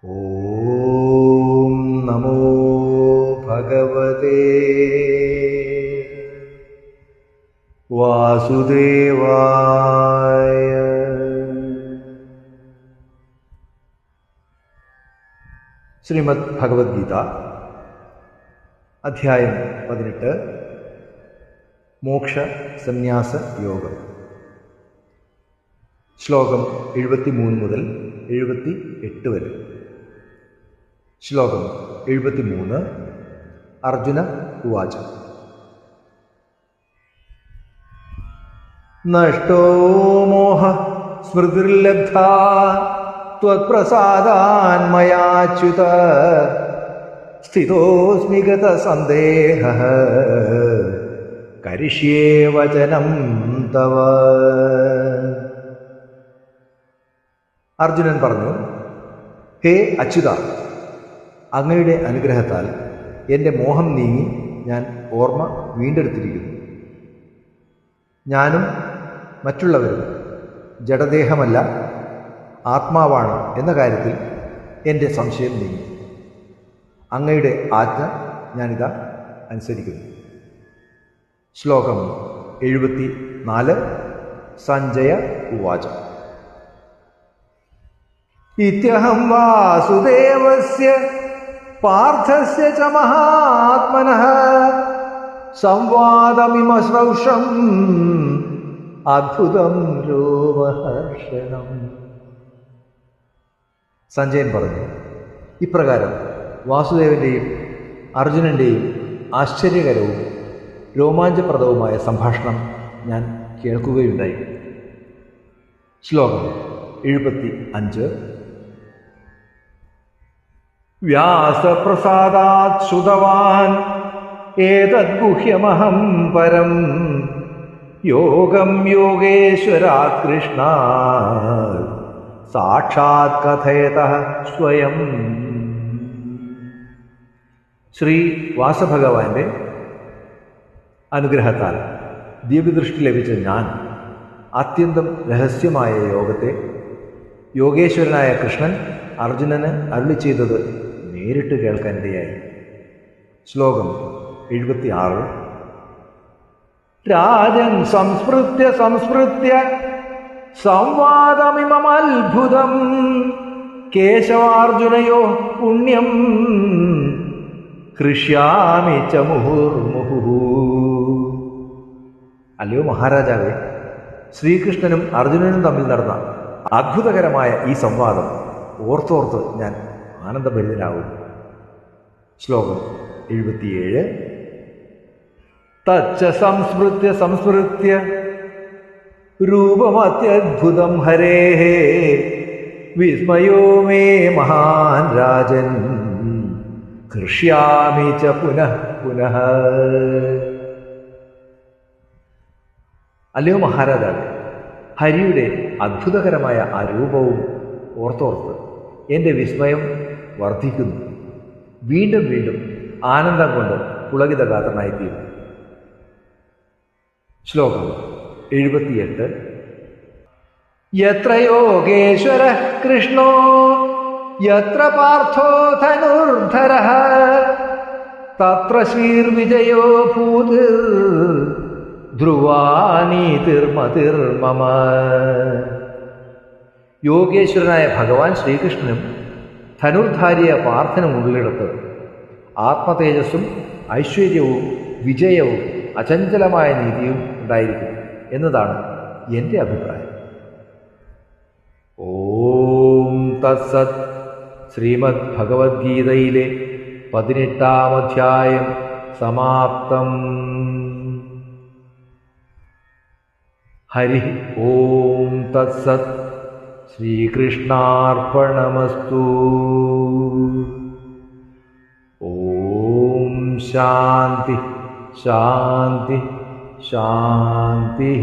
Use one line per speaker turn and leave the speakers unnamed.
ഓം നമോ ഭഗവതേ വാസുദേവായ. ശ്രീമദ് ഭഗവത്ഗീത അധ്യായം 18 മോക്ഷ സന്യാസ യോഗം. ശ്ലോകം 73 മുതൽ 78 വരെ. ശ്ലോകം 73. അർജുന ഉവാച: നഷ്ടോ മോഹ സ്മൃതിർലബ്ധാ ത്വത്പ്രസാദാന്മയാച്യുത സ്ഥിതോസ്മി ഗതസന്ദേഹഃ കരിഷ്യേ വചനം തവ. അർജുനൻ പറഞ്ഞു: ഹേ അച്യുത, അങ്ങയുടെ അനുഗ്രഹത്താൽ എൻ്റെ മോഹം നീങ്ങി ഞാൻ ഓർമ്മ വീണ്ടെടുത്തിരിക്കുന്നു. ഞാനും മറ്റുള്ളവരും ജഡദേഹമല്ല, ആത്മാവാണ് എന്ന കാര്യത്തിൽ എൻ്റെ സംശയം നീങ്ങി. അങ്ങയുടെ ആജ്ഞ ഞാനിതാ അനുസരിക്കുന്നു. ശ്ലോകം 74. സഞ്ജയ ഉവാച: ഇത്യഹം വാസുദേവസ്യ പാർത്ഥസ്യ ച മഹാത്മനഃ സംവാദമിമശ്രൗഷം അദ്ഭുതം രോമഹർഷണം. സഞ്ജയൻ പറഞ്ഞു: ഇപ്രകാരം വാസുദേവൻ്റെയും അർജുനൻ്റെയും ആശ്ചര്യകരവും രോമാഞ്ചപ്രദവുമായ സംഭാഷണം ഞാൻ കേൾക്കുകയുണ്ടായി. ശ്ലോകം 75. വ്യാസപ്രസാദാത് ശ്രുതവാൻ ഏതദ്ഗുഹ്യമഹം പരം യോഗം യോഗേശ്വരാത് കൃഷ്ണാത് സാക്ഷാത് കഥയതഃ സ്വയം. ശ്രീ വാസഭഗവാന്റെ അനുഗ്രഹത്താൽ ദിവ്യദൃഷ്ടി ലഭിച്ച ഞാൻ അത്യന്തം രഹസ്യമായ യോഗത്തെ യോഗേശ്വരനായ കൃഷ്ണൻ അർജുനന് അരുളി ചെയ്തത് നേരിട്ട് കേൾക്കാനിടയായി. ശ്ലോകം 76. രാജൻ സംസ്മൃത്യ സംവാദമിമമത്ഭുതം കേശവാർജുനയോ പുണ്യം ഹൃഷ്യാമി ച മുഹുർമുഹു. അല്ലയോ മഹാരാജാവേ, ശ്രീകൃഷ്ണനും അർജുനനും തമ്മിൽ നടന്ന അത്ഭുതകരമായ ഈ സംവാദം ഓർത്തോർത്ത് ഞാൻ ആനന്ദഭരിതനാകും. ശ്ലോകം 77. തച്ച സംസ്മൃത്യ രൂപമത്യദ്ഭുതം ഹരേഃ വിസ്മയോ മേ മഹാൻ രാജൻ ഹൃഷ്യാമി ച പുനഃ പുനഃ. അല്ലയോ മഹാരാജാവേ, ഹരിയുടെ അത്ഭുതകരമായ ആ രൂപവും ഓർത്തോർത്ത് എൻ്റെ വിസ്മയം വർദ്ധിക്കുന്നു. വീണ്ടും വീണ്ടും ആനന്ദം കൊണ്ട് പുളകിതഗാത്രനായിത്തീരും. ശ്ലോകം 78. യത്ര യോഗേശ്വരഃ കൃഷ്ണോ യത്ര പാർത്ഥോ ധനുർധരഃ തത്ര ശ്രീർവിജയോ ഭൂതിർ ധ്രുവാനീതിർമതിർമമ. യോഗേശ്വരനായ ഭഗവാൻ ശ്രീകൃഷ്ണനും ധനുർധാരിയ പാർത്ഥനും ഉള്ളിടത്ത് ആത്മതേജസ്സും ഐശ്വര്യവും വിജയവും അചഞ്ചലമായ നീതിയും ഉണ്ടായിരിക്കും എന്നതാണ് എൻ്റെ അഭിപ്രായം. ഓം തത്സത്. ശ്രീമദ് ഭഗവത്ഗീതയിലെ 18-ാം അധ്യായം സമാപ്തം. ഹരി ഓം തത്സത്. ശ്രീകൃഷ്ണാർപ്പണമസ്തു. ഓം ശാന്തി ശാന്തി ശാന്തി.